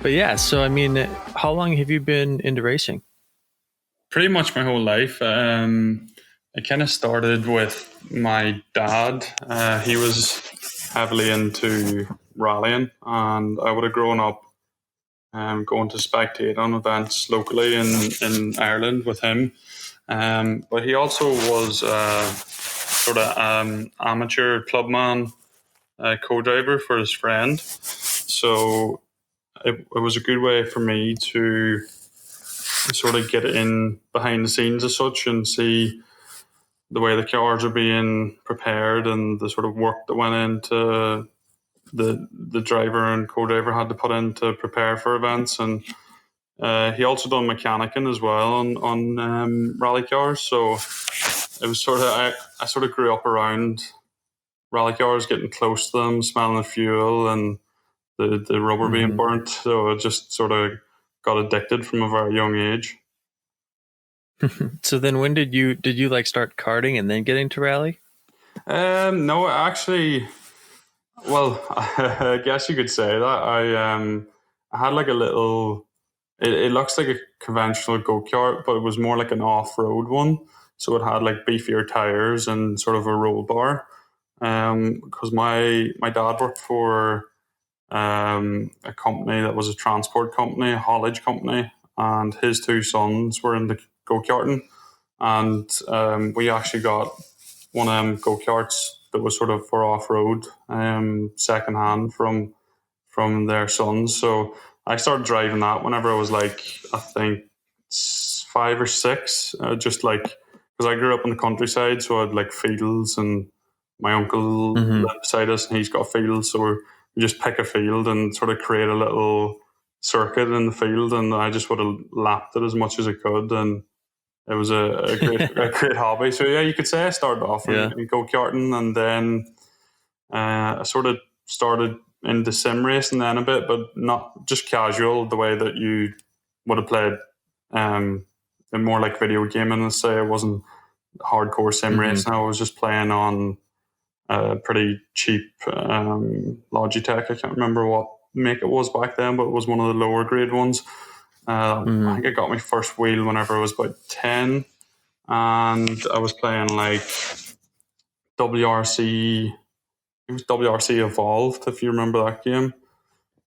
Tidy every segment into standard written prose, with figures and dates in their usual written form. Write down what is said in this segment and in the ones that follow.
But yeah, so I mean, how long have you been into racing? Pretty much my whole life. It kind of started with my dad. He was heavily into rallying, and I would have grown up going to spectate on events locally in Ireland with him. But he also was sort of amateur clubman co-driver for his friend. So it was a good way for me to sort of get in behind the scenes as such and see the way the cars are being prepared and the sort of work that went into the driver and co-driver had to put in to prepare for events. And he also done mechanicing as well on rally cars. So it was sort of I sort of grew up around rally cars, getting close to them, smelling the fuel and the rubber being burnt. So I just sort of got addicted from a very young age. So then when did you like start karting and then get into rally? No, actually, well, I guess you could say that. I had like a little. It looks like a conventional go kart, but it was more like an off road one. So it had like beefier tires and sort of a roll bar. Because my dad worked for a company that was a transport company, a haulage company, and his two sons were in the go karting, and we actually got one of them go karts that was sort of for off road, second hand from their sons. So I started driving that whenever I was like, I think 5 or 6, just like because I grew up in the countryside, so I had like fields, and my uncle lived beside us, and he's got fields, so we just pick a field and sort of create a little circuit in the field, and I just would have lapped it as much as I could, and it was a great hobby. So yeah, you could say I started off in go karting, and then I sort of started into sim racing then a bit, but not just casual the way that you would have played and more like video gaming. Let's say it wasn't hardcore sim racing. I was just playing on pretty cheap Logitech. I can't remember what make it was back then, but it was one of the lower grade ones. I think I got my first wheel whenever I was about 10, and I was playing like WRC. It was WRC Evolved, if you remember that game.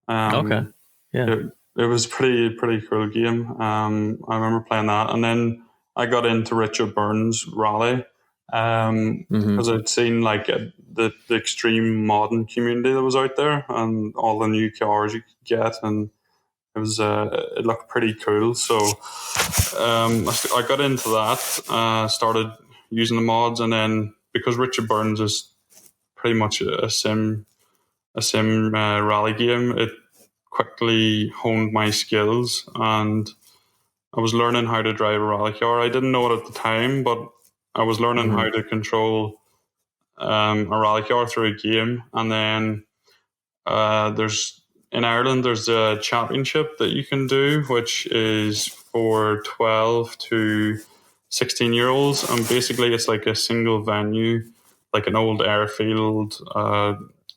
Okay. Yeah. It was pretty cool game. I remember playing that, and then I got into Richard Burns Rally because I'd seen like the extreme modding community that was out there, and all the new cars you could get, and it was it looked pretty cool. So I got into that, started using the mods, and then because Richard Burns is pretty much a sim rally game, it quickly honed my skills, and I was learning how to drive a rally car. I didn't know it at the time, but I was learning how to control a rally car through a game. And then there's in Ireland there's a championship that you can do, which is for 12 to 16-year-olds, and basically it's like a single venue, like an old airfield,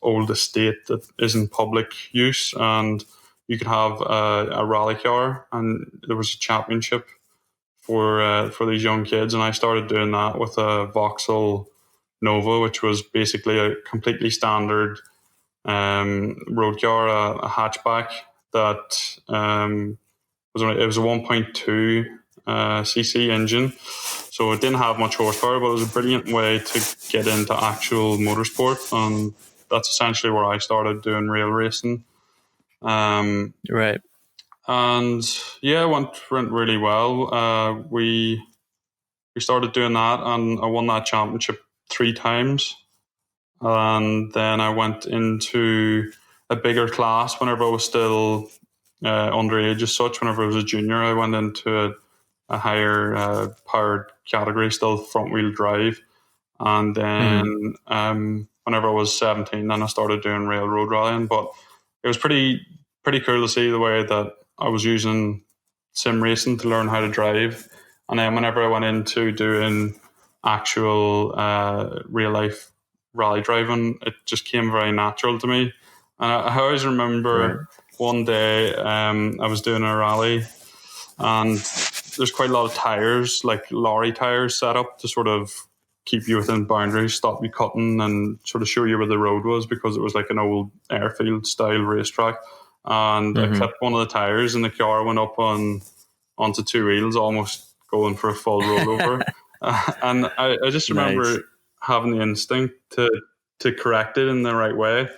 old estate that isn't public use, and you could have a rally car, and there was a championship for these young kids, and I started doing that with a Vauxhall Nova, which was basically a completely standard road car, a hatchback that it was a 1.2 cc engine, so it didn't have much horsepower, but it was a brilliant way to get into actual motorsport, and that's essentially where I started doing rail racing. Right. And yeah, it went really well. We started doing that, and I won that championship 3 times. And then I went into a bigger class whenever I was still underage as such. Whenever I was a junior, I went into a higher powered category, still front wheel drive. And then whenever I was 17, then I started doing railroad rallying. But it was pretty cool to see the way that I was using sim racing to learn how to drive. And then whenever I went into doing actual real life rally driving, it just came very natural to me. And I always remember one day I was doing a rally, and there's quite a lot of tires, like lorry tires, set up to sort of keep you within boundaries, stop you cutting, and sort of show you where the road was, because it was like an old airfield style racetrack. And I clipped one of the tires, and the car went up onto two wheels, almost going for a full rollover. And I just remember Nice. having the instinct to correct it in the right way.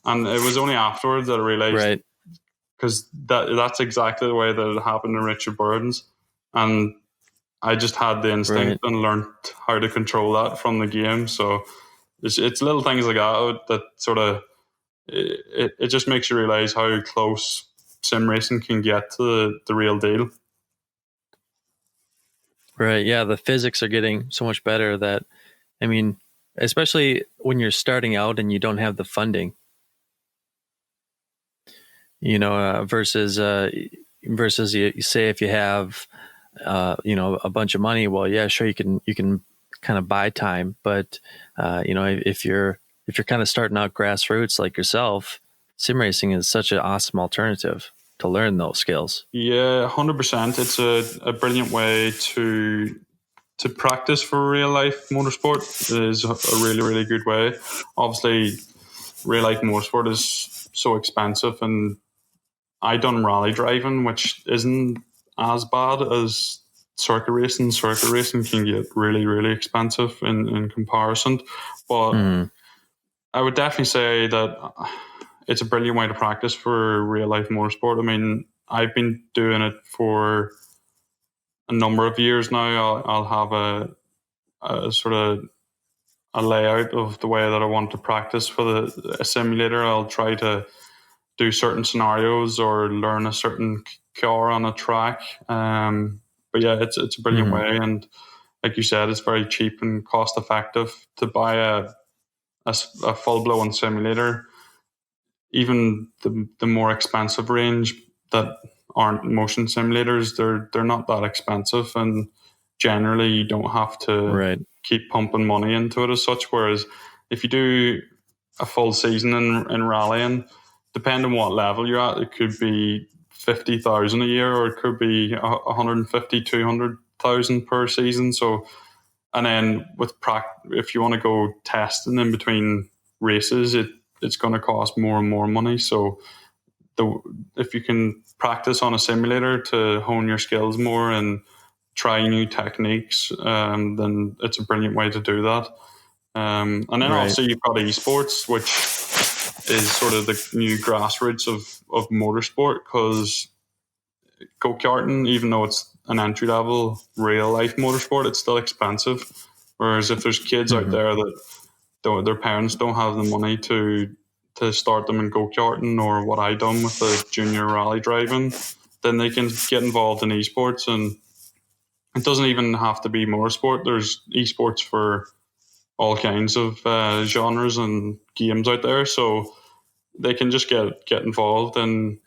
And it was only afterwards that I realized, Right. because that's exactly the way that it happened in Richard Burns. And I just had the instinct and learned how to control that from the game. So it's little things like that sort of, it just makes you realize how close sim racing can get to the real deal. Right. Yeah. The physics are getting so much better that, I mean, especially when you're starting out and you don't have the funding, versus you say if you have, a bunch of money, well, yeah, sure. You can kind of buy time, but, if you're kind of starting out grassroots like yourself, sim racing is such an awesome alternative to learn those skills. Yeah, 100%. It's a brilliant way to practice for real life motorsport. It is a really, really good way. Obviously, real life motorsport is so expensive, and I done rally driving, which isn't as bad as circuit racing. Circuit racing can get really, really expensive in comparison. But I would definitely say that it's a brilliant way to practice for real life motorsport. I mean, I've been doing it for a number of years now. I'll have a sort of a layout of the way that I want to practice for a simulator. I'll try to do certain scenarios or learn a certain car on a track. But yeah, it's a brilliant way, and like you said, it's very cheap and cost effective to buy a full blown simulator. Even the more expensive range that aren't motion simulators, they're not that expensive, and generally you don't have to Right. keep pumping money into it as such. Whereas if you do a full season in rallying, depending on what level you're at, it could be 50,000 a year, or it could be 150, 200,000 per season. So, and then if you want to go testing in between races, it's going to cost more and more money. So, if you can practice on a simulator to hone your skills more and try new techniques, then it's a brilliant way to do that. And then also you've got esports, which is sort of the new grassroots of motorsport, because go-karting, even though it's an entry-level real-life motorsport, it's still expensive. Whereas if there's kids out there that their parents don't have the money to start them in go-karting, or what I done with the junior rally driving, then they can get involved in esports. And it doesn't even have to be motorsport. There's esports for all kinds of genres and games out there, so they can just get involved and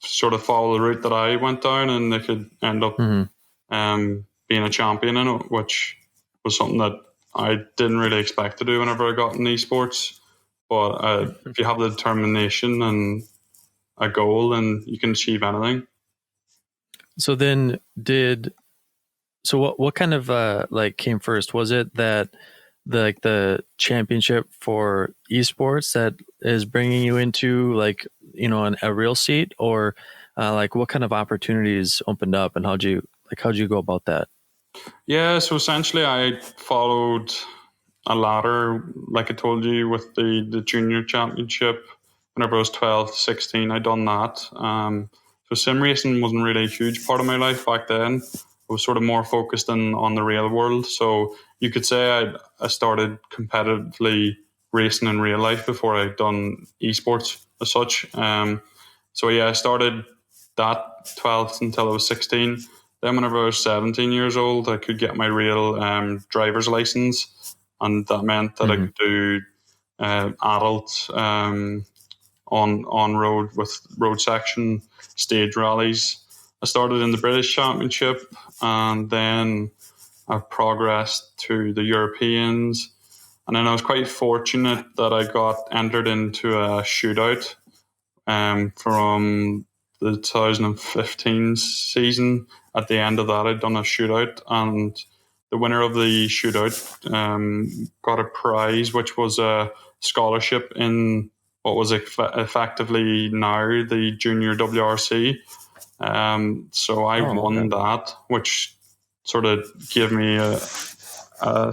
sort of follow the route that I went down, and they could end up being a champion in it, which was something that I didn't really expect to do whenever I got in esports. But if you have the determination and a goal, then you can achieve anything. So then what kind of came first? Was it that the championship for esports that is bringing you into a real seat, or what kind of opportunities opened up, and how'd you go about that? Yeah, so essentially I followed a ladder, like I told you, with the junior championship. Whenever I was 12, 16, I done that. So sim racing wasn't really a huge part of my life back then. I was sort of more focused on the real world. So you could say I started competitively racing in real life before I'd done esports as such. So yeah, I started that 12 until I was 16. Then whenever I was 17 years old, I could get my real driver's license, and that meant that I could do adult on road with road section stage rallies. I started in the British Championship, and then I progressed to the Europeans, and then I was quite fortunate that I got entered into a shootout from the 2015 season. At the end of that, I'd done a shootout, and the winner of the shootout got a prize, which was a scholarship in what was effectively now the Junior WRC. So I won that, which sort of gave me a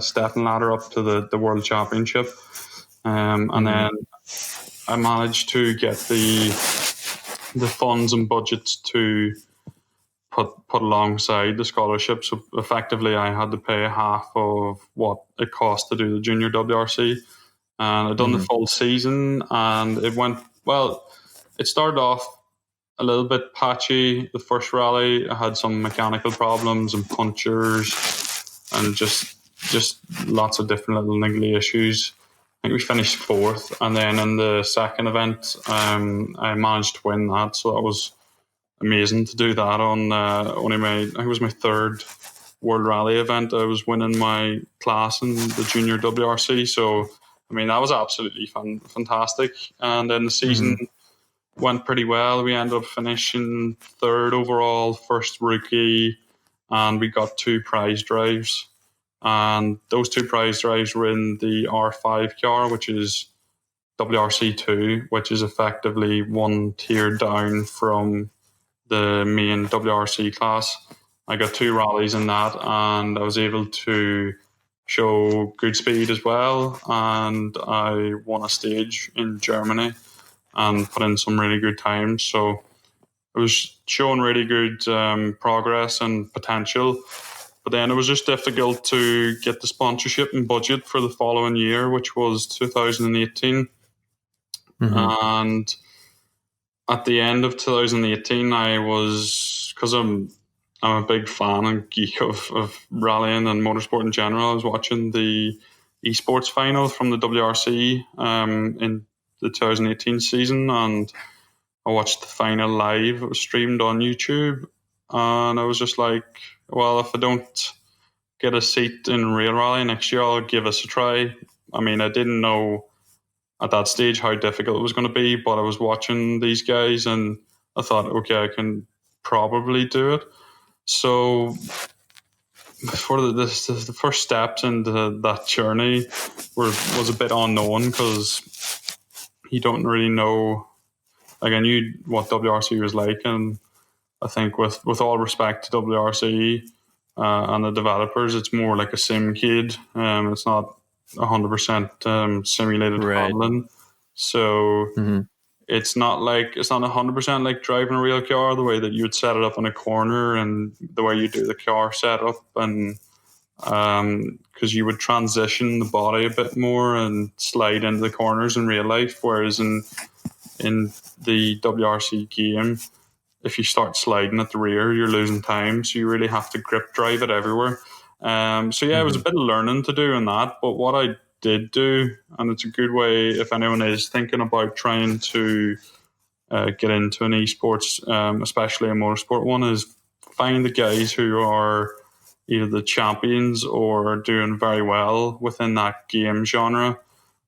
stepping ladder up to the World Championship. And then I managed to get the funds and budgets to put alongside the scholarship. So effectively, I had to pay half of what it cost to do the Junior WRC. And I'd done the full season, and it went well. It started off a little bit patchy. The first rally, I had some mechanical problems and punctures, and just lots of different little niggly issues. I think we finished fourth, and then in the second event, I managed to win that. So that was amazing to do that on I think it was my third World Rally event. I was winning my class in the Junior WRC. So I mean, that was absolutely fantastic. And then the season went pretty well. We ended up finishing third overall, first rookie, and we got 2 prize drives. And those 2 prize drives were in the R5 car, which is WRC2, which is effectively one tier down from the main WRC class. I got 2 rallies in that, and I was able to show good speed as well. And I won a stage in Germany and put in some really good times. So it was showing really good progress and potential. But then it was just difficult to get the sponsorship and budget for the following year, which was 2018. And at the end of 2018, I was, because I'm a big fan and geek of rallying and motorsport in general, I was watching the esports final from the WRC in the 2018 season, and I watched the final live. It was streamed on YouTube, and I was just like, well, if I don't get a seat in Real Rally next year, I'll give us a try. I mean, I didn't know at that stage how difficult it was going to be, but I was watching these guys and I thought, okay, I can probably do it. So for the first steps into that journey was a bit unknown, because you don't really know. Like, I knew what WRC was like, and I think with all respect to WRC and the developers, it's more like a simcade. It's not 100% simulated handling. So it's not 100% like driving a real car, the way that you would set it up in a corner and the way you do the car setup, and because you would transition the body a bit more and slide into the corners in real life, whereas in the WRC game, if you start sliding at the rear, you're losing time, so you really have to grip drive it everywhere. So yeah, it was a bit of learning to do in that, but what I did do, and it's a good way if anyone is thinking about trying to get into an esports, especially a motorsport one, is find the guys who are either the champions or doing very well within that game genre.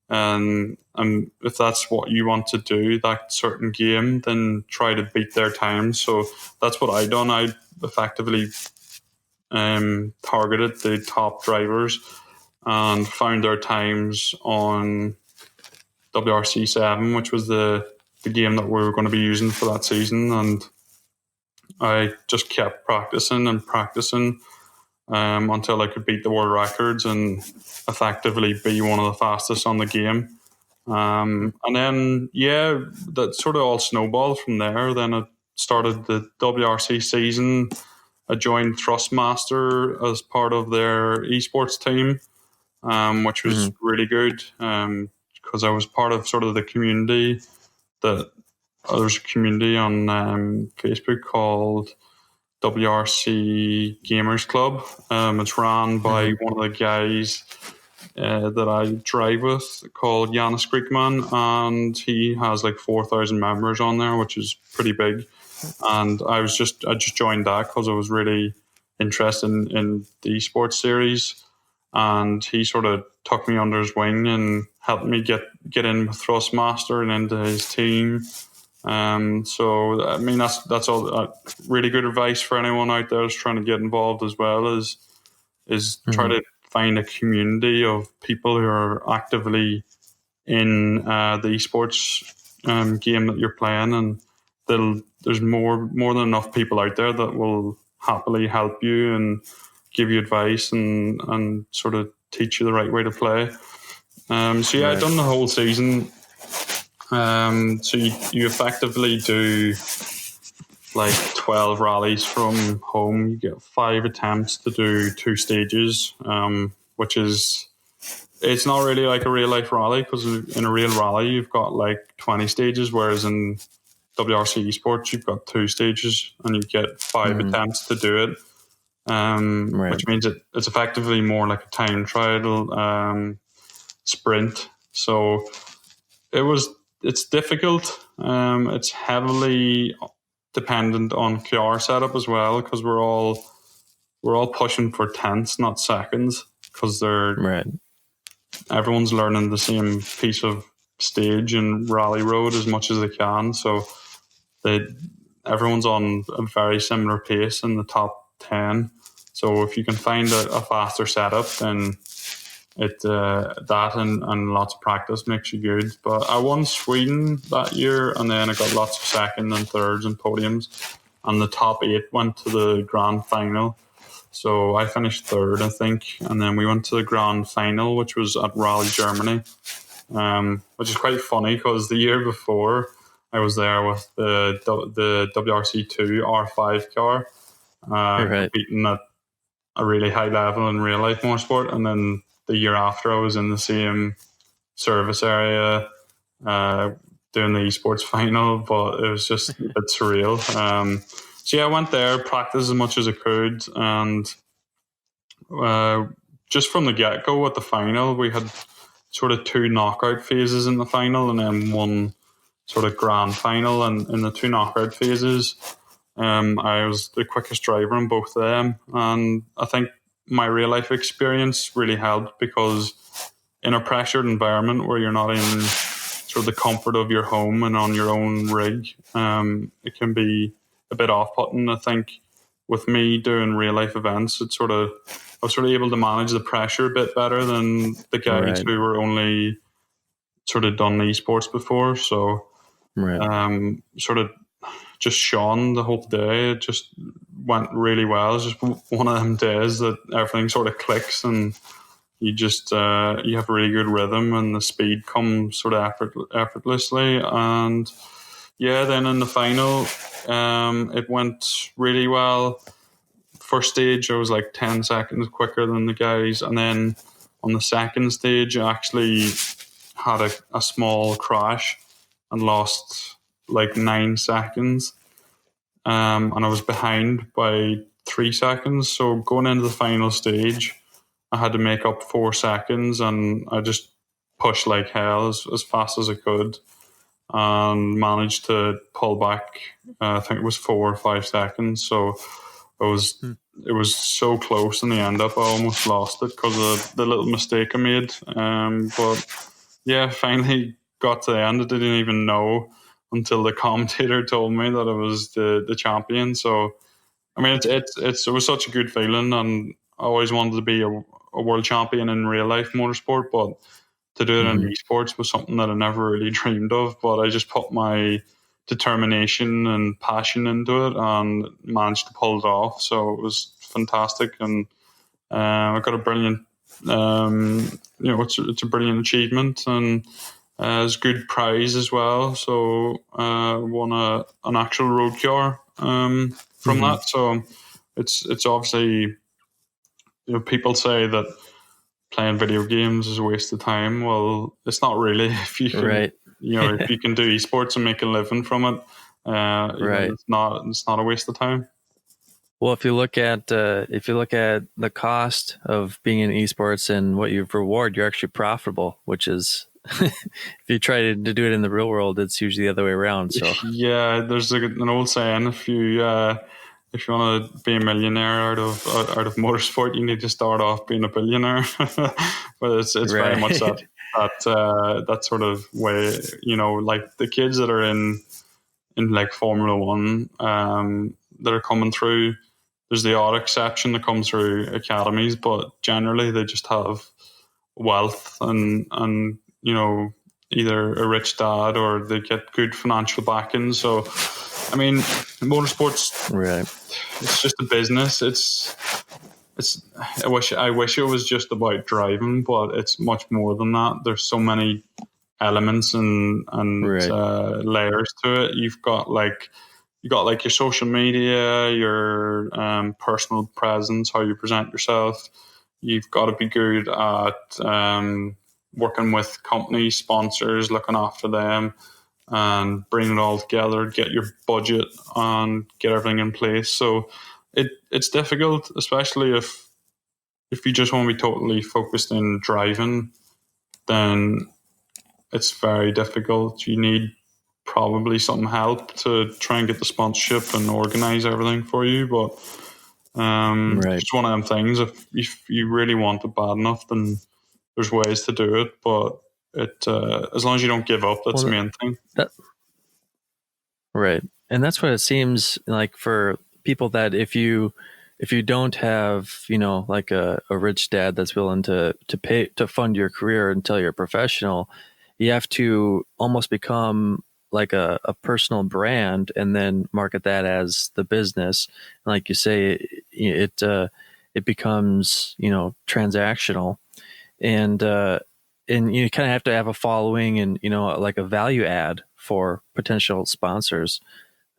And if that's what you want to do, that certain game, then try to beat their time. So that's what I done. I effectively targeted the top drivers and found their times on WRC7, which was the game that we were going to be using for that season. And I just kept practicing and practicing until I could beat the world records and effectively be one of the fastest on the game. And then, yeah, that sort of all snowballed from there. Then I started the WRC season. I joined Thrustmaster as part of their esports team, which was really good, because I was part of sort of the community. There's a community on Facebook called WRC Gamers Club. It's run by one of the guys that I drive with, called Janis Griekman, and he has like 4,000 members on there, which is pretty big. And I just joined that because I was really interested in the esports series, and he sort of took me under his wing and helped me get in with Thrustmaster and into his team. So I mean that's all really good advice for anyone out there who's trying to get involved as well. Is try to find a community of people who are actively in the esports game that you're playing, and there's more than enough people out there that will happily help you and give you advice and sort of teach you the right way to play. So yeah, I've done the whole season. So you effectively do like 12 rallies from home. You get 5 attempts to do 2 stages, which is, it's not really like a real life rally, because in a real rally you've got like 20 stages, whereas in WRC esports you've got 2 stages and you get 5 attempts to do it, which means it's effectively more like a time trial sprint. So it's difficult. It's heavily dependent on QR setup as well, because we're all pushing for tenths, not seconds, because everyone's learning the same piece of stage and rally road as much as they can. So everyone's on a very similar pace in the top 10. So if you can find a faster setup, then that and lots of practice makes you good. But I won Sweden that year, and then I got lots of second and thirds and podiums, and the top 8 went to the grand final. So I finished 3rd, I think, and then we went to the grand final, which was at Rally Germany, which is quite funny because the year before I was there with the WRC2 R5 car, competing at a really high level in real life motorsport, and then the year after I was in the same service area doing the esports final, but it was just a bit surreal. So yeah, I went there, practiced as much as I could, and just from the get-go at the final, we had sort of 2 knockout phases in the final and then 1 sort of grand final. And in the 2 knockout phases, I was the quickest driver in both of them, and I think my real life experience really helped, because in a pressured environment where you're not in sort of the comfort of your home and on your own rig, it can be a bit off-putting. I think with me doing real life events, I was sort of able to manage the pressure a bit better than the guys who were only sort of done esports before. So sort of just shone the whole day. It just went really well. It's just one of them days that everything sort of clicks, and you just you have a really good rhythm, and the speed comes sort of effortlessly. And yeah, then in the final, it went really well. First stage, I was like 10 seconds quicker than the guys, and then on the second stage, I actually had a small crash and lost like 9 seconds, and I was behind by 3 seconds. So going into the final stage, I had to make up 4 seconds, and I just pushed like hell as fast as I could, and managed to pull back. I think it was 4 or 5 seconds. So it was so close in the end up. I almost lost it because of the little mistake I made. But yeah, finally got to the end. I didn't even know until the commentator told me that I was the champion. So I mean, it was such a good feeling, and I always wanted to be a world champion in real life motorsport, but to do it in esports was something that I never really dreamed of. But I just put my determination and passion into it and managed to pull it off. So it was fantastic, and I got a brilliant, it's a brilliant achievement, and it's a good prize as well. So won an actual road car from that. So it's obviously, people say that playing video games is a waste of time. Well, it's not really. If you can, if you can do esports and make a living from it, it's not a waste of time. Well, if you look at the cost of being in esports and what you reward, you're actually profitable, which is if you try to do it in the real world, it's usually the other way around. So yeah, there's an old saying: if you want to be a millionaire out of motorsport, you need to start off being a billionaire. But it's very much that sort of way. Like the kids that are in in like Formula One that are coming through. There's the odd exception that comes through academies, but generally they just have wealth and either a rich dad or they get good financial backing. So, I mean, motorsports, Right. it's just a business. It's. I wish it was just about driving, but it's much more than that. There's so many elements and Right. layers to it. You got like your social media, your personal presence, how you present yourself. You've got to be good at working with company sponsors, looking after them, and bringing it all together. Get your budget and get everything in place. So it's difficult, especially if you just want to be totally focused in driving. Then it's very difficult. You need probably some help to try and get the sponsorship and organize everything for you. But Right. it's one of them things. If you really want it bad enough, then there's ways to do it. But as long as you don't give up, that's the Well, main thing. right. And that's what it seems like for people, that if you don't have, like a rich dad that's willing to pay to fund your career until you're a professional, you have to almost become like a personal brand and then market that as the business. And like you say, it becomes, transactional, and you kind of have to have a following and, like a value add for potential sponsors.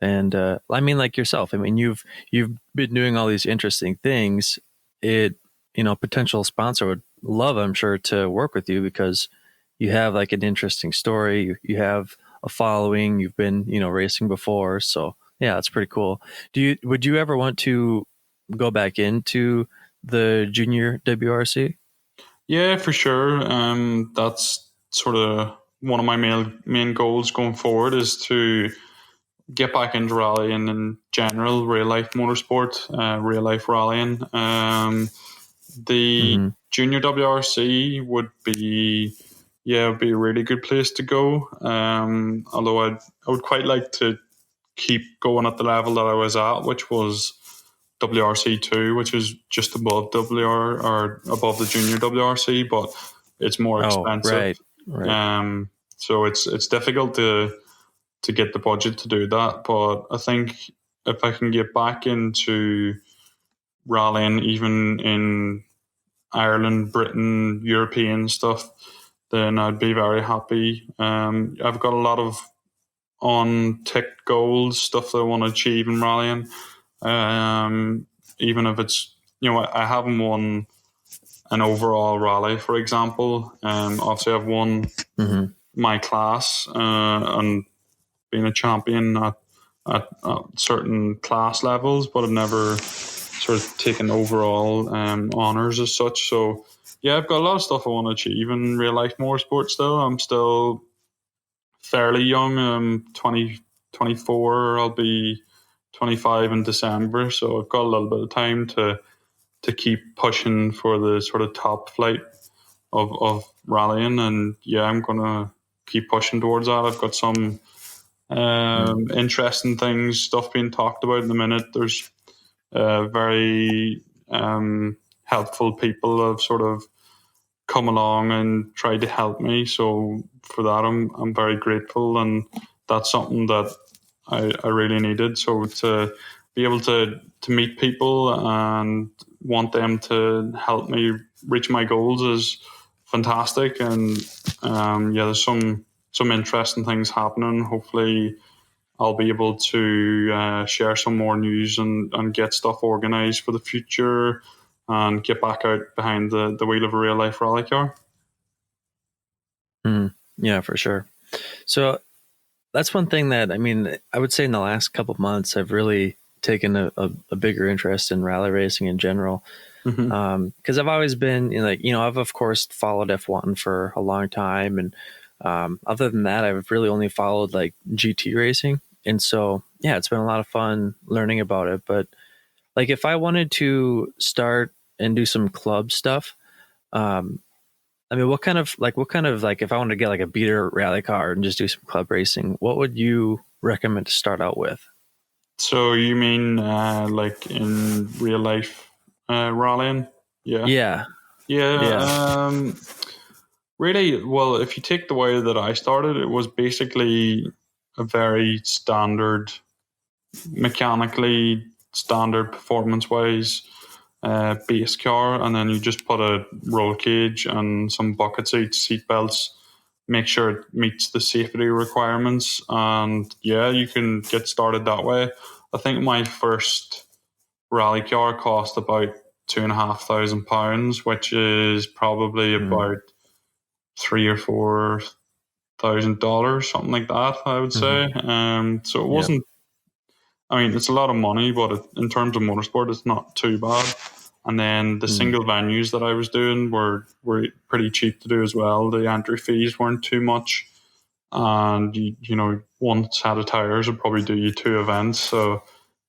And I mean, like yourself, I mean, you've been doing all these interesting things. It, potential sponsor would love, I'm sure, to work with you because you have like an interesting story. You have a following. You've been, racing before. So yeah, it's pretty cool. Would you ever want to go back into the junior WRC? Yeah, for sure. That's sort of one of my main goals going forward is to get back into rallying in general, real life motorsport, real life rallying. The Mm-hmm. junior WRC would be a really good place to go. Although I would quite like to keep going at the level that I was at, which was WRC2, which is just above WR or above the junior WRC, but it's more Oh, expensive. right. So it's difficult to get the budget to do that. But I think if I can get back into rallying, even in Ireland, Britain, European stuff, then I'd be very happy. I've got a lot of on ticked goals, stuff that I want to achieve in rallying. Even if it's, I haven't won an overall rally, for example. Obviously, I've won Mm-hmm. my class and been a champion at certain class levels, but I've never sort of taken overall honours as such. So, yeah, I've got a lot of stuff I want to achieve in real life motorsport still. I'm still fairly young. I'm 24. I'll be 25 in December. So I've got a little bit of time to keep pushing for the sort of top flight of rallying. And yeah, I'm going to keep pushing towards that. I've got some interesting things, stuff being talked about in the minute. There's very helpful people have sort of come along and tried to help me. So for that, I'm very grateful, and that's something that I really needed. So to be able to meet people and want them to help me reach my goals is fantastic. And yeah, there's some interesting things happening. Hopefully, I'll be able to share some more news and get stuff organized for the future and get back out behind the wheel of a real life rally car. Yeah, for sure. So that's one thing that, I mean, I would say in the last couple of months, I've really taken a bigger interest in rally racing in general. Mm-hmm. Because I've always been I've of course followed F1 for a long time, and other than that, I've really only followed like GT racing, and so yeah, it's been a lot of fun learning about it. But like, if I wanted to start and do some club stuff, um, I mean, what kind of like, if I wanted to get like a beater rally car and just do some club racing, what would you recommend to start out with? So you mean like in real life rallying? Yeah. Yeah. Yeah. Really, well, if you take the way that I started, it was basically a very standard, mechanically standard performance wise base car, and then you just put a roll cage and some bucket seats, seat belts, make sure it meets the safety requirements, and yeah, you can get started that way. I think my first rally car cost about £2,500, which is probably about $3,000 or $4,000, something like that, I would say. So it Yep. wasn't. I mean, it's a lot of money, but in terms of motorsport, it's not too bad. And then the single venues that I was doing were pretty cheap to do as well. The entry fees weren't too much, and you know, one set of tires would probably do you 2 events, so it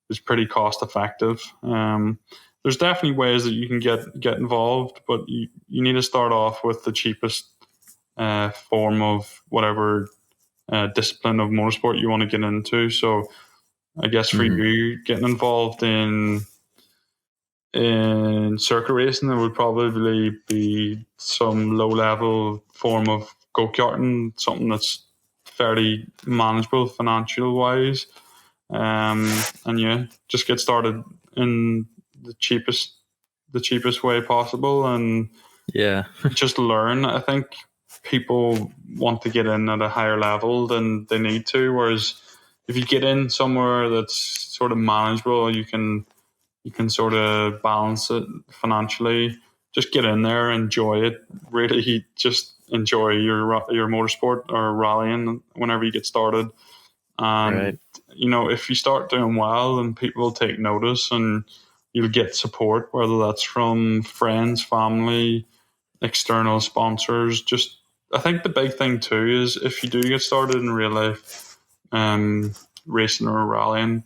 was pretty cost effective. There's definitely ways that you can get involved, but you need to start off with the cheapest form of whatever discipline of motorsport you want to get into. So I guess for you, getting involved in circuit racing, there would probably be some low level form of go karting, something that's fairly manageable financial wise. And yeah, just get started in the cheapest way possible, and Yeah. just learn. I think people want to get in at a higher level than they need to, whereas if you get in somewhere that's sort of manageable, you can sort of balance it financially. Just get in there, enjoy it. Really, just enjoy your motorsport or rallying whenever you get started. And Right. you know, if you start doing well, then people will take notice, and you'll get support, whether that's from friends, family, external sponsors. Just, I think the big thing too is if you do get started in real life, racing or rallying,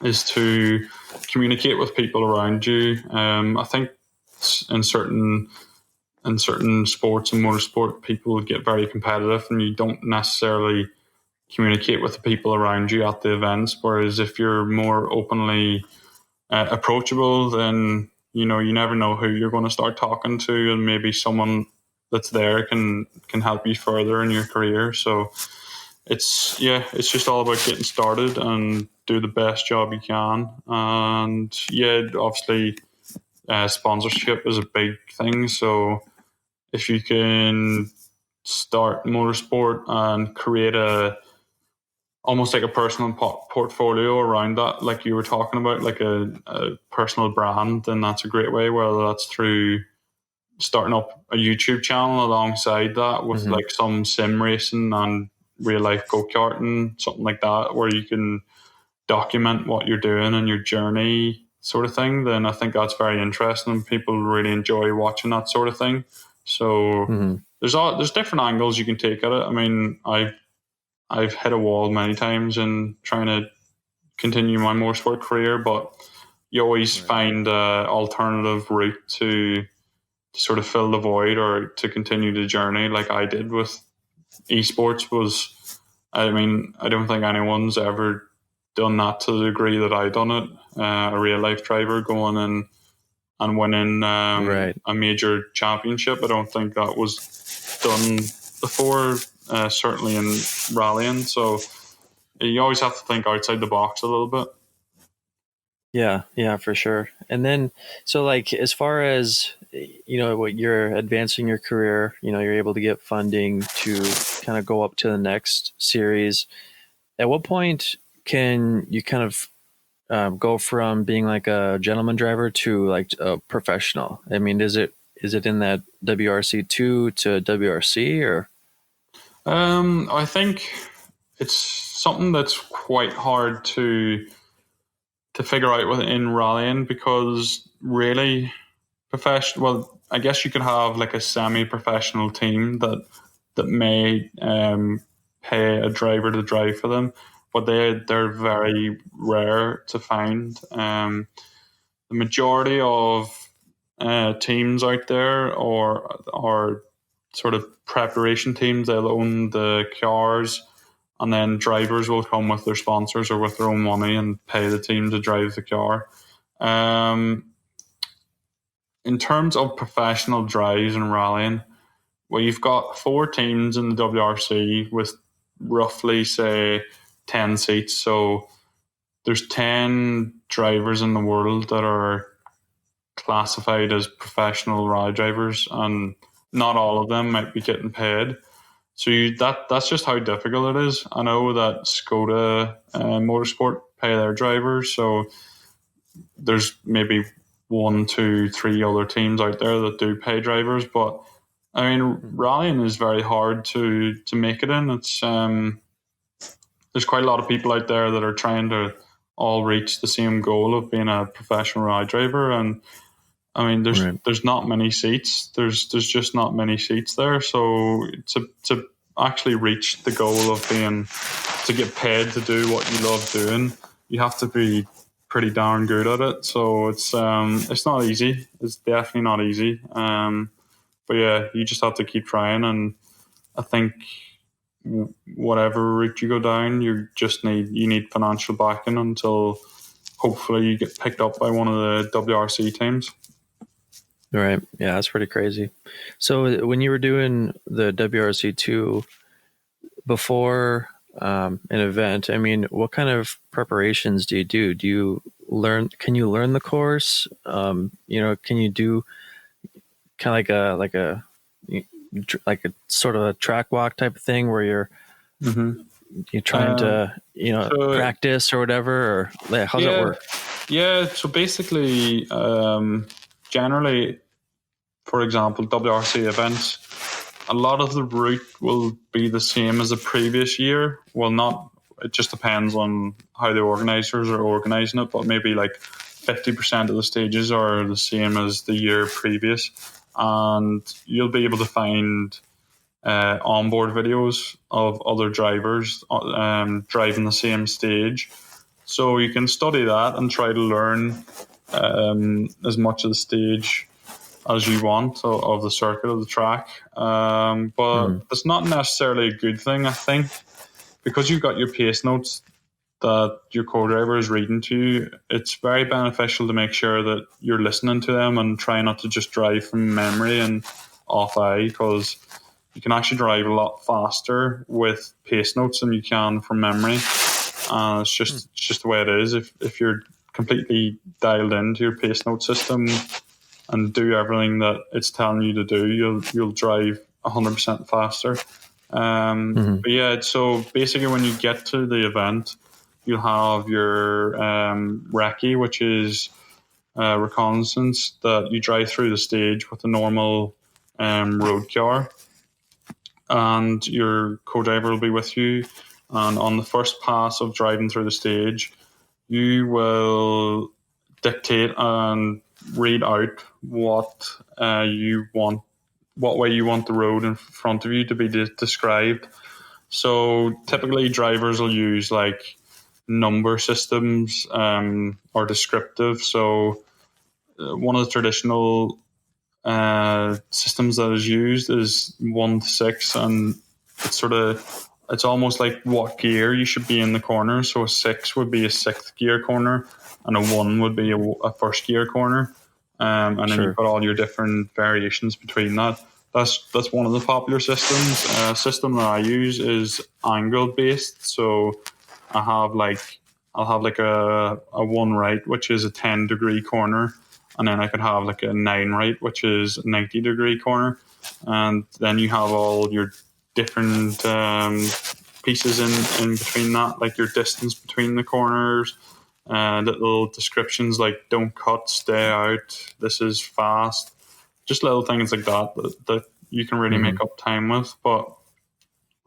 is to communicate with people around you. I think in certain sports and motorsport, people get very competitive, and you don't necessarily communicate with the people around you at the events. Whereas if you're more openly approachable, then you know you never know who you're going to start talking to, and maybe someone that's there can help you further in your career. So it's just all about getting started and do the best job you can. And yeah, obviously, sponsorship is a big thing. So if you can start motorsport and create a almost like a personal portfolio around that, like you were talking about, like a personal brand, then that's a great way. Whether that's through starting up a YouTube channel alongside that with like some sim racing and real life go karting, something like that, where you can document what you're doing and your journey, sort of thing. Then I think that's very interesting, and people really enjoy watching that sort of thing. So there's different angles you can take at it. I mean, I've hit a wall many times in trying to continue my motorsport career, but you always find an alternative route to sort of fill the void or to continue the journey, like I did with esports. Was, I mean, I don't think anyone's ever done that to the degree that I done it. A real life driver going in and winning Right. a major championship. I don't think that was done before, certainly in rallying. So you always have to think outside the box a little bit. Yeah, for sure. And then, so like, as far as, what you're advancing your career, you're able to get funding to kind of go up to the next series. At what point can you kind of go from being like a gentleman driver to like a professional? I mean, is it in that WRC2 to WRC or? I think it's something that's quite hard to figure out within rallying, because really professional. Well, I guess you could have like a semi-professional team that may pay a driver to drive for them, but they're very rare to find. The majority of teams out there are sort of preparation teams. They'll own the cars and then drivers will come with their sponsors or with their own money and pay the team to drive the car. In terms of professional drives and rallying, well, you've got 4 teams in the WRC with roughly, say, 10 seats. So there's 10 drivers in the world that are classified as professional rally drivers, and not all of them might be getting paid. So that's just how difficult it is. I know that Skoda Motorsport pay their drivers, so there's maybe 1, 2, 3 other teams out there that do pay drivers, but I mean, rallying is very hard to make it in. It's there's quite a lot of people out there that are trying to all reach the same goal of being a professional rally driver, and I mean, there's not many seats. There's just not many seats there. So to actually reach the goal of to get paid to do what you love doing, you have to be pretty darn good at it. So it's not easy. It's definitely not easy. But yeah, you just have to keep trying, and I think whatever route you go down, you need financial backing until hopefully you get picked up by one of the WRC teams. Right. Yeah, that's pretty crazy. So when you were doing the WRC2 before an event, I mean, what kind of preparations do you do? Can you learn the course? Can you do kind of like a sort of a track walk type of thing where you're trying to practice or whatever, or how's that work? Yeah, so basically, generally, for example, WRC events, a lot of the route will be the same as the previous year. Well, not, it just depends on how the organisers are organising it, but maybe like 50% of the stages are the same as the year previous. And you'll be able to find onboard videos of other drivers driving the same stage. So you can study that and try to learn as much of the stage as you want of the circuit, of the track. But it's not necessarily a good thing, I think, because you've got your pace notes that your co-driver is reading to you. It's very beneficial to make sure that you're listening to them and try not to just drive from memory and off eye, because you can actually drive a lot faster with pace notes than you can from memory. It's just the way it is. If you're completely dialed into your pace note system and do everything that it's telling you to do, you'll drive 100% faster. But yeah, so basically when you get to the event, you'll have your recce, which is reconnaissance, that you drive through the stage with a normal road car, and your co-driver will be with you. And on the first pass of driving through the stage, you will dictate and read out what you want, what way you want the road in front of you to be described. So typically drivers will use like number systems or descriptive. So one of the traditional systems that is used is 1 to 6, and it's almost like what gear you should be in the corner. So a 6 would be a 6th gear corner, and a 1 would be a first gear corner. And then you've got all your different variations between that. That's one of the popular systems. System that I use is angle based. So I'll have like a 1 right, which is a 10-degree corner, and then I could have like a 9 right, which is a 90-degree corner, and then you have all your different pieces in between that, like your distance between the corners, little descriptions like don't cut, stay out, this is fast, just little things like that you can really make up time with. But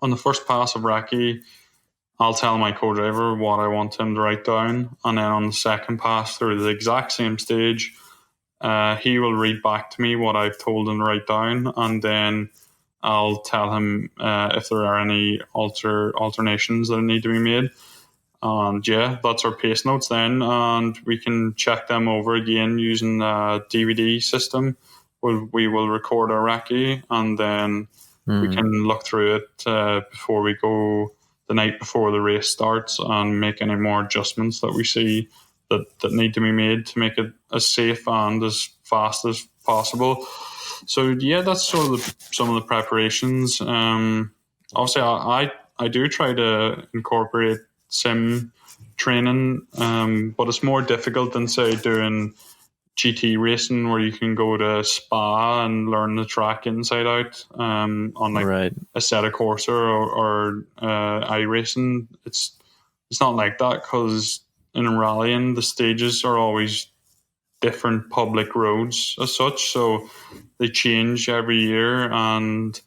on the first pass of recce, I'll tell my co-driver what I want him to write down, and then on the second pass through the exact same stage, he will read back to me what I've told him to write down, and then I'll tell him if there are any alternations that need to be made. And yeah, that's our pace notes then, and we can check them over again using the DVD system. We will record our recce, and then we can look through it before we go the night before the race starts and make any more adjustments that we see that need to be made to make it as safe and as fast as possible. So yeah, that's sort of some of the preparations. Obviously, I do try to incorporate sim training, but it's more difficult than say doing GT racing where you can go to Spa and learn the track inside out on like Right. Assetto Corsa or iRacing. It's not like that because in rallying the stages are always different public roads as such, so they change every year, and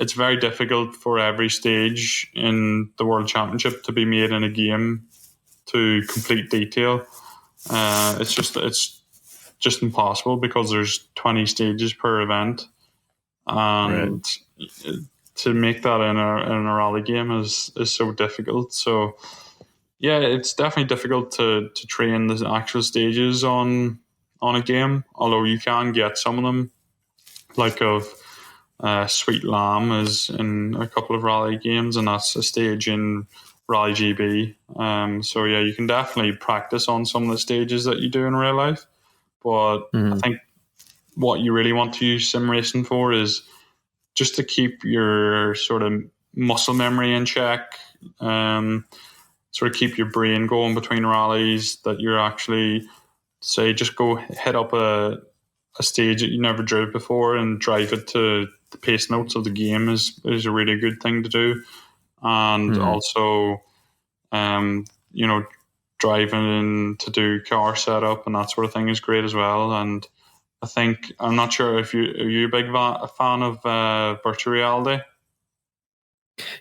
it's very difficult for every stage in the World Championship to be made in a game to complete detail. It's just impossible because there's 20 stages per event, and to make that in a rally game is so difficult. So yeah, it's definitely difficult to train the actual stages on a game, although you can get some of them, like of Sweet Lamb is in a couple of rally games, and that's a stage in Rally GB. So yeah, you can definitely practice on some of the stages that you do in real life. But I think what you really want to use sim racing for is just to keep your sort of muscle memory in check, sort of keep your brain going between rallies, that you're actually, say, just go hit up a stage that you never drove before and drive it to the pace notes of the game is a really good thing to do. And also, you know, driving to do car setup and that sort of thing is great as well. And I think, I'm not sure if are you a big fan of virtual reality?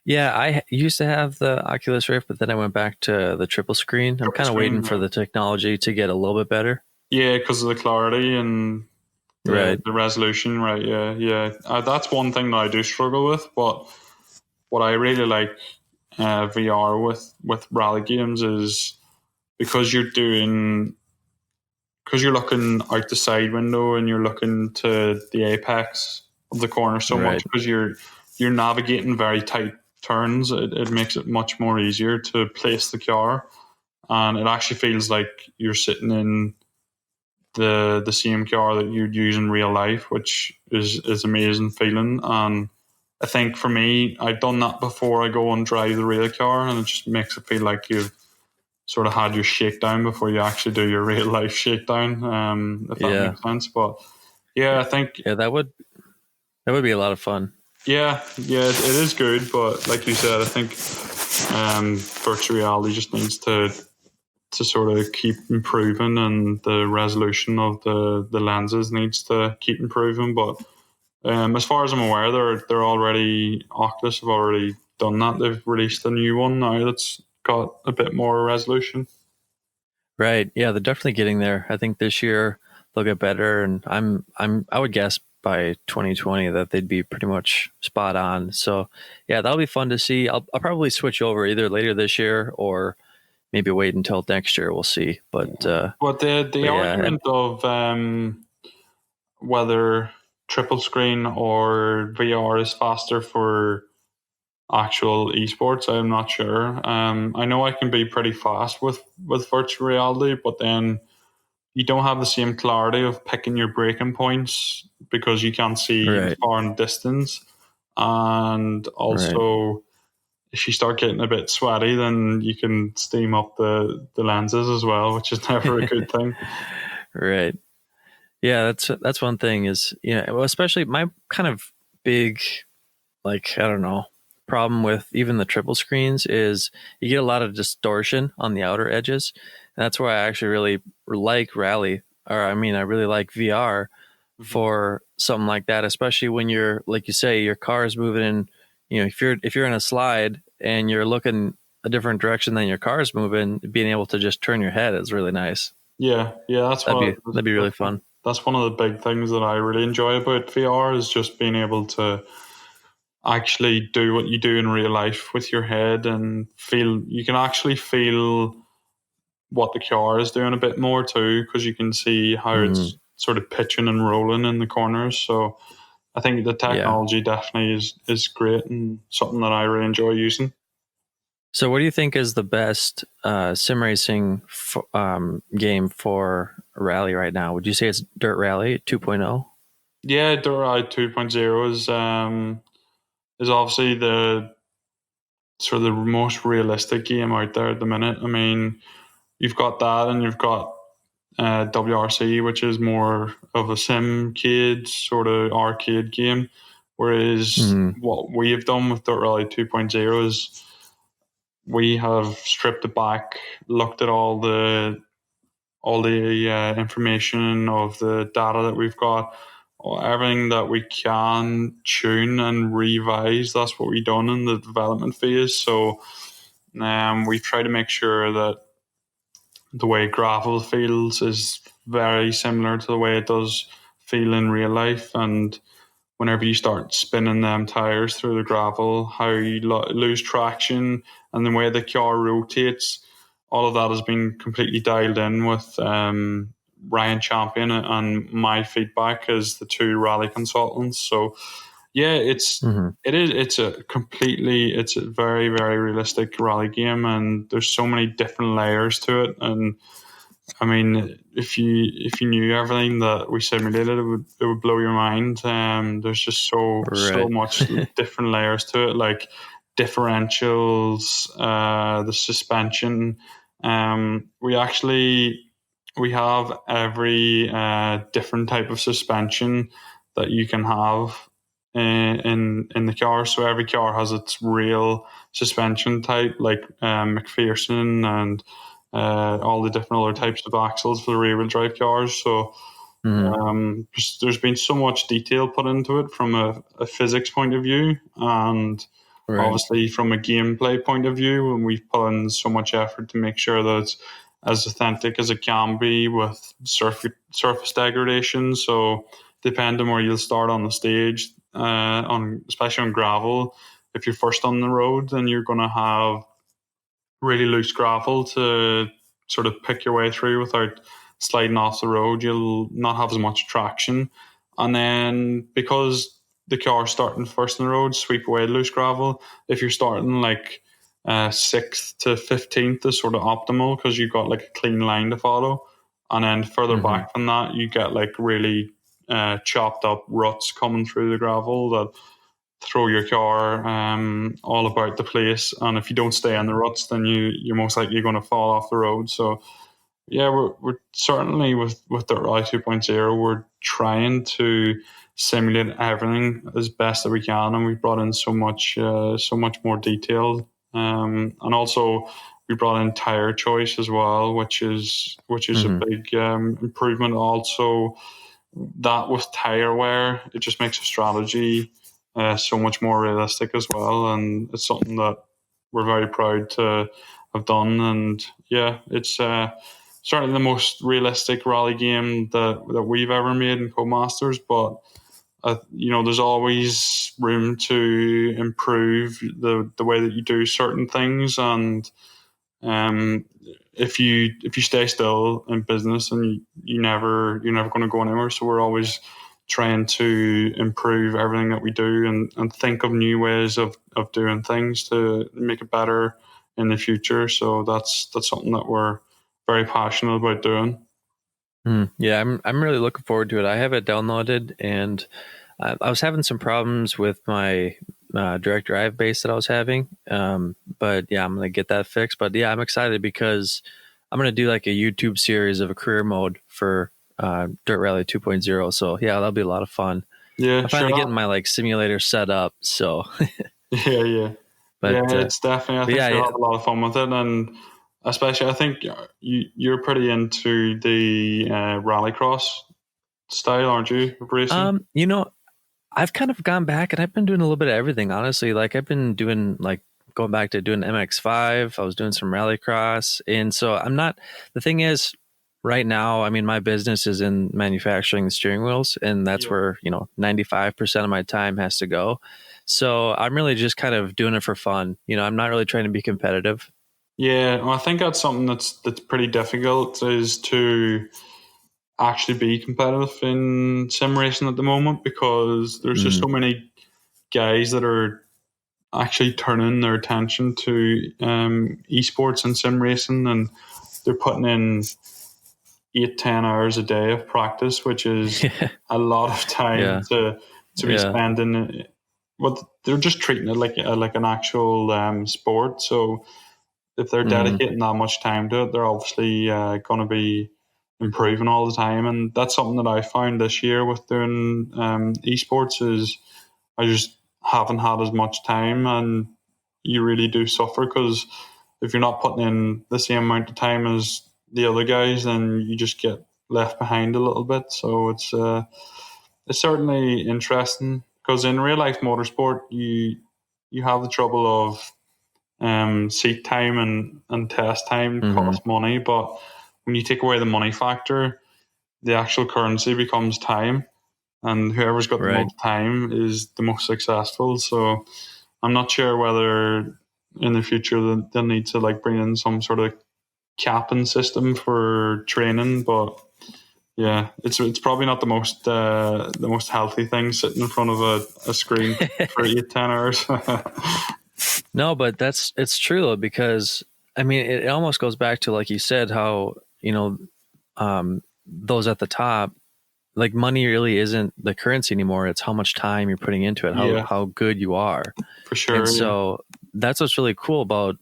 Yeah, I used to have the Oculus Rift, but then I went back to the triple screen. I'm kind of waiting for the technology to get a little bit better. Yeah, because of the clarity and the resolution, right? Yeah. That's one thing that I do struggle with. But what I really like VR with rally games is because you're looking out the side window and you're looking to the apex of the corner so much, because you're navigating very tight turns. It makes it much more easier to place the car, and it actually feels like you're sitting in the same car that you'd use in real life, which is amazing feeling. And I think for me, I've done that before I go and drive the real car, and it just makes it feel like you've sort of had your shakedown before you actually do your real life shakedown, if that makes sense. But yeah, I think that would be a lot of fun. Yeah, it is good, but like you said, I think virtual reality just needs to sort of keep improving, and the resolution of the lenses needs to keep improving. But as far as I'm aware, they're already, Oculus have already done that. They've released a new one now that's got a bit more resolution. Right. Yeah, they're definitely getting there. I think this year they'll get better, and I would guess by 2020 that they'd be pretty much spot on. So yeah, that'll be fun to see. I'll probably switch over either later this year or maybe wait until next year. We'll see. But the argument of whether triple screen or VR is faster for actual esports, I'm not sure. I know I can be pretty fast with virtual reality, but then you don't have the same clarity of picking your braking points because you can't see far in distance. And also, if you start getting a bit sweaty, then you can steam up the lenses as well, which is never a good thing. Right. Yeah, that's one thing is, well, especially my kind of big, like, I don't know, problem with even the triple screens is you get a lot of distortion on the outer edges. And that's why I actually really like rally, or I really like VR for something like that, especially when you're, like you say, your car is moving in, if you're in a slide and you're looking a different direction than your car is moving, being able to just turn your head is really nice. Yeah, that'd be really fun. That's one of the big things that I really enjoy about VR is just being able to actually do what you do in real life with your head and you can actually feel what the car is doing a bit more too, because you can see how it's sort of pitching and rolling in the corners. So I think the technology definitely is great and something that I really enjoy using. So, what do you think is the best sim racing game for rally right now? Would you say it's Dirt Rally 2.0? Yeah, Dirt Rally 2.0 is obviously the sort of the most realistic game out there at the minute. I mean, you've got that, and you've got WRC, which is more of a sim-cade sort of arcade game. Whereas Mm-hmm. what we have done with Dirt Rally 2.0 is we have stripped it back, looked at all the information of the data that we've got, everything that we can tune and revise. That's what we've done in the development phase. So we try to make sure that the way gravel feels is very similar to the way it does feel in real life. And whenever you start spinning them tires through the gravel, how you lose traction and the way the car rotates, all of that has been completely dialed in with Ryan Champion and my feedback as the two rally consultants. So yeah, Mm-hmm. it's a very, very realistic rally game, and there's so many different layers to it. And I mean, if you knew everything that we simulated, it would blow your mind. There's just so Right. much different layers to it, like differentials, the suspension. We have every different type of suspension that you can have in the car. So every car has its real suspension type, like McPherson and all the different other types of axles for the rear wheel drive cars. So Mm-hmm. there's been so much detail put into it from a physics point of view, and Right. obviously from a gameplay point of view. And we've put in so much effort to make sure that it's as authentic as it can be with surface degradation. So depending on where you'll start on the stage, on especially on gravel, if you're first on the road, then you're going to have really loose gravel to sort of pick your way through without sliding off the road. You'll not have as much traction. And then because the car starting first in the road, sweep away loose gravel. If you're starting like 6th to 15th is sort of optimal because you've got like a clean line to follow. And then further Mm-hmm. back from that, you get like really chopped up ruts coming through the gravel that throw your car all about the place. And if you don't stay on the ruts, then you're most likely going to fall off the road. So yeah, we're certainly with the Rally 2.0, we're trying to simulate everything as best that we can, and we've brought in so much more detail. And also we brought in tire choice as well, which is a Mm-hmm. big improvement. Also, that with tire wear, it just makes a strategy so much more realistic as well, and it's something that we're very proud to have done. And yeah, it's certainly the most realistic rally game that we've ever made in Codemasters. But there's always room to improve the way that you do certain things. And um, if you stay still in business, and you're never going to go anywhere. So we're always trying to improve everything that we do, and think of new ways of doing things to make it better in the future. So that's something that we're very passionate about doing. Yeah, I'm really looking forward to it. I have it downloaded, and I was having some problems with my direct drive base that I was having. But yeah, I'm gonna get that fixed. But yeah, I'm excited because I'm gonna do like a YouTube series of a career mode for Dirt Rally 2.0. So yeah, that'll be a lot of fun. Yeah, I'm sure. finally getting my like simulator set up. So, Yeah, yeah, but yeah. It's definitely. I but think yeah, you'll yeah. have a lot of fun with it, and especially I think you're pretty into the rallycross style, aren't you, of racing? You know, I've kind of gone back and I've been doing a little bit of everything, honestly. Like I've been doing like going back to doing MX5. I was doing some rallycross. And so I'm not, the thing is right now, I mean, my business is in manufacturing the steering wheels, and that's Yeah. where, 95% of my time has to go. So I'm really just kind of doing it for fun. I'm not really trying to be competitive. Yeah, well, I think that's something that's pretty difficult is to actually be competitive in sim racing at the moment, because there's just Mm-hmm. so many guys that are actually turning their attention to esports and sim racing, and they're putting in 8-10 hours a day of practice, which is a lot of time Yeah. to be Yeah. spending. But they're just treating it like an actual sport. So if they're Mm-hmm. dedicating that much time to it, they're obviously going to be improving all the time. And that's something that I found this year with doing esports is I just haven't had as much time, and you really do suffer because if you're not putting in the same amount of time as the other guys, then you just get left behind a little bit. So it's certainly interesting because in real life motorsport, you have the trouble of seat time and test time Mm-hmm. cost money, but when you take away the money factor, the actual currency becomes time, and whoever's got the Right. most time is the most successful. So I'm not sure whether in the future they'll need to like bring in some sort of capping system for training, but yeah, it's probably not the most healthy thing sitting in front of a screen for 8-10 hours. No, but it's true though, because I mean, it almost goes back to, like you said, how, those at the top, like, money really isn't the currency anymore. It's how much time you're putting into it, Yeah, how good you are. for And sure. Yeah, so that's what's really cool about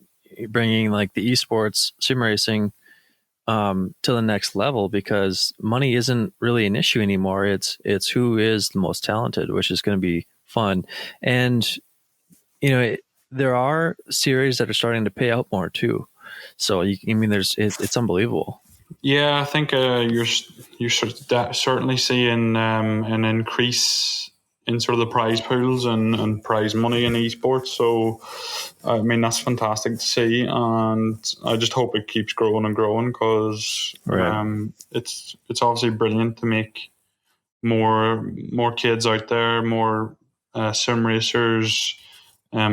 bringing like the esports sim racing to the next level, because money isn't really an issue anymore. It's who is the most talented, which is going to be fun. And there are series that are starting to pay out more too. So I mean, it's unbelievable. yeah. I think you're certainly seeing an increase in sort of the prize pools and prize money in esports. So I mean that's fantastic to see, and I just hope it keeps growing and growing because Right. it's obviously brilliant to make more kids out there, more sim racers,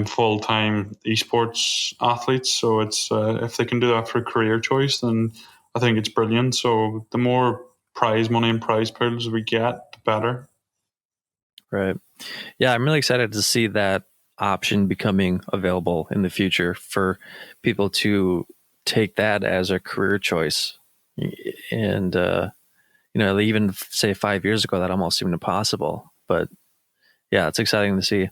full time esports athletes. So it's if they can do that for a career choice, then I think it's brilliant. So the more prize money and prize pools we get, the better. Right. Yeah, I'm really excited to see that option becoming available in the future for people to take that as a career choice. And even say 5 years ago, that almost seemed impossible. But yeah, it's exciting to see.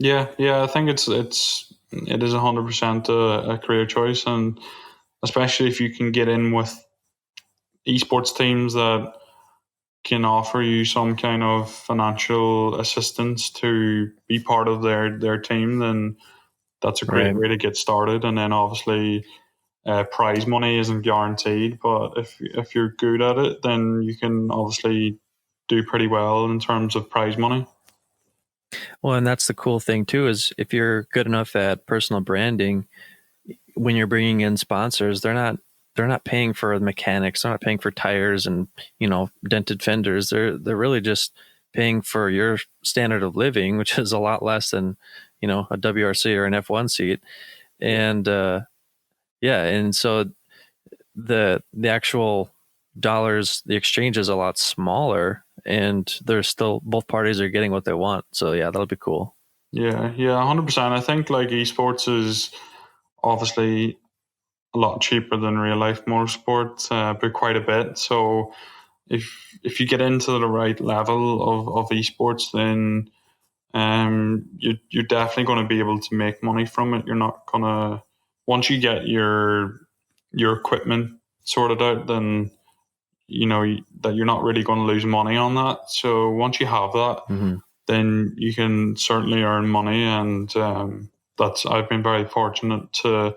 Yeah, yeah, I think it is 100% a career choice, and especially if you can get in with esports teams that can offer you some kind of financial assistance to be part of their team, then that's a great Right. way to get started. And then obviously, prize money isn't guaranteed, but if you're good at it, then you can obviously do pretty well in terms of prize money. Well, and that's the cool thing too, is if you're good enough at personal branding, when you're bringing in sponsors, they're not paying for the mechanics, they're not paying for tires and dented fenders. They're really just paying for your standard of living, which is a lot less than a WRC or an F1 seat. Yeah, And yeah, and so the actual dollars, the exchange is a lot smaller, and there's still, both parties are getting what they want. So yeah, that'll be cool. yeah, yeah, 100%. I think like esports is obviously a lot cheaper than real life motorsport, but quite a bit. So if you get into the right level of esports, then you're definitely going to be able to make money from it. You're not gonna once you get your equipment sorted out, then you know that you're not really going to lose money on that. So once you have that, Mm-hmm. then you can certainly earn money, and that's I've been very fortunate to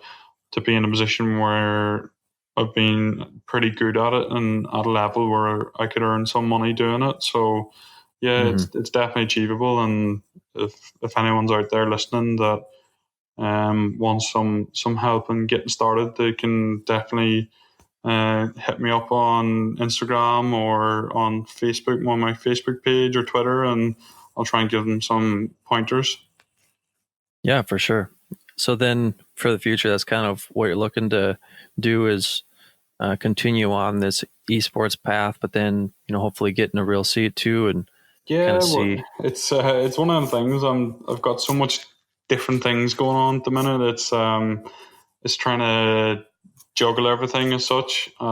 be in a position where I've been pretty good at it and at a level where I could earn some money doing it. So yeah, Mm-hmm. it's definitely achievable. And if anyone's out there listening that wants some help in getting started, they can definitely hit me up on Instagram or on Facebook, on my Facebook page or Twitter, and I'll try and give them some pointers. Yeah, for sure. So then for the future, that's kind of what you're looking to do, is continue on this esports path, but then, hopefully get in a real seat too, and kind Yeah, of well, see. it's one of the things. I've got so much. different things going on at the minute. It's trying to juggle everything as such. So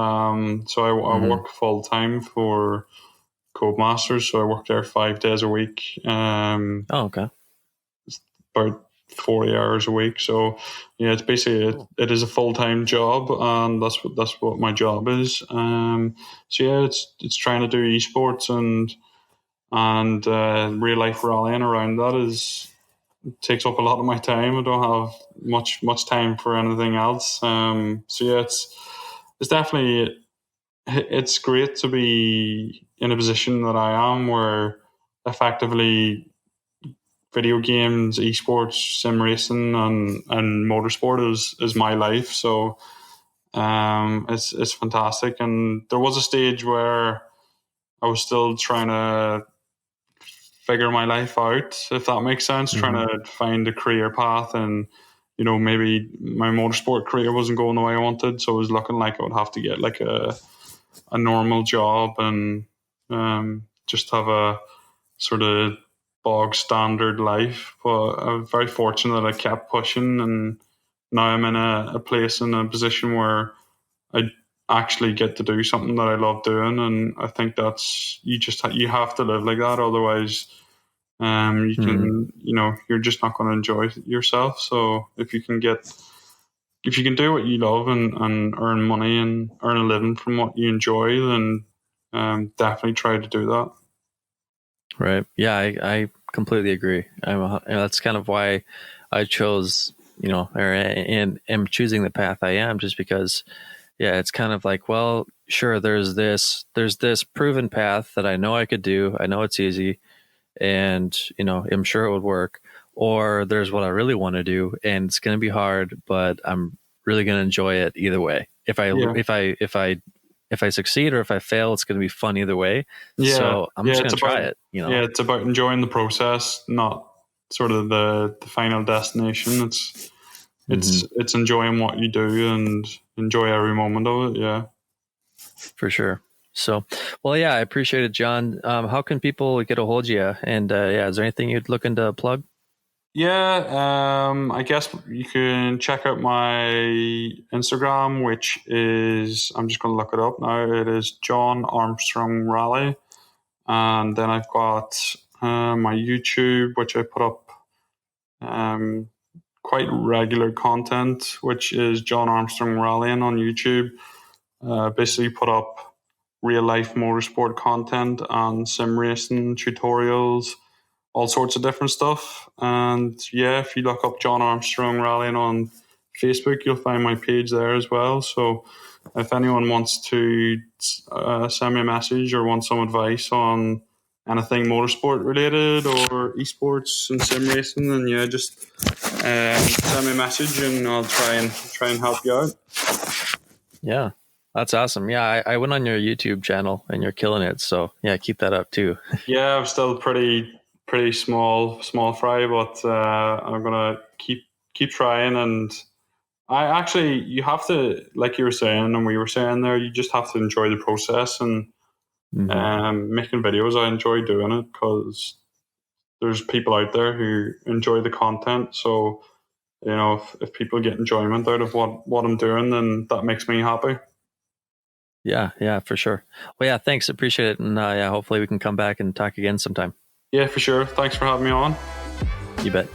I work full time for Codemasters, so I work there 5 days a week. Oh, okay. About 40 hours a week. So yeah, it's basically it is a full time job, and that's what my job is. So yeah, it's trying to do esports and real life rallying around that takes up a lot of my time. I don't have much time for anything else. So yeah, it's definitely it's great to be in a position that I am where effectively video games, esports, sim racing, and motorsport is my life. So it's fantastic. And there was a stage where I was still trying to figure my life out, if that makes sense, trying to find a career path. And maybe my motorsport career wasn't going the way I wanted, so it was looking like I would have to get like a normal job and just have a sort of bog standard life. But I'm very fortunate that I kept pushing, and now I'm in a place in a position where I actually get to do something that I love doing. And I think that's you have to live like that, otherwise you can you're just not going to enjoy yourself. So if you can do what you love and earn money and earn a living from what you enjoy, then definitely try to do that. Right. Yeah, I completely agree. And that's kind of why I chose, and am choosing the path I am, just because, yeah, it's kind of like, well, sure, there's this proven path that I know I could do. I know it's easy, and I'm sure it would work. Or there's what I really want to do, and it's going to be hard, but I'm really going to enjoy it either way. Yeah. If I succeed or if I fail, it's going to be fun either way. Yeah, So I'm just going to try it. Yeah, it's about enjoying the process, not sort of the final destination. It's enjoying what you do and enjoy every moment of it. Yeah, For sure. So, well, yeah, I appreciate it, John. How can people get a hold of you? And yeah, is there anything you'd looking to plug? yeah. I guess you can check out my Instagram, which is I'm just going to look it up now. It is Jon Armstrong Rally, and then I've got my YouTube, which I put up quite regular content, which is Jon Armstrong Rallying on YouTube. Basically, put up real life motorsport content and sim racing tutorials, all sorts of different stuff. And yeah, if you look up Jon Armstrong Rallying on Facebook, you'll find my page there as well. So if anyone wants to send me a message or want some advice on anything motorsport related or esports and sim racing, then yeah, just send me a message and I'll try and help you out. Yeah, that's awesome. Yeah, I went on your YouTube channel and you're killing it. So yeah, keep that up too. Yeah, I'm still pretty small fry, but I'm gonna keep trying. And I actually, you have to, like you were saying and we were saying there, you just have to enjoy the process. And making videos, I enjoy doing it because there's people out there who enjoy the content. So if people get enjoyment out of what I'm doing, then that makes me happy. Yeah, for sure. Well, yeah, thanks. Appreciate it. And yeah, hopefully we can come back and talk again sometime. Yeah, for sure. Thanks for having me on. You bet.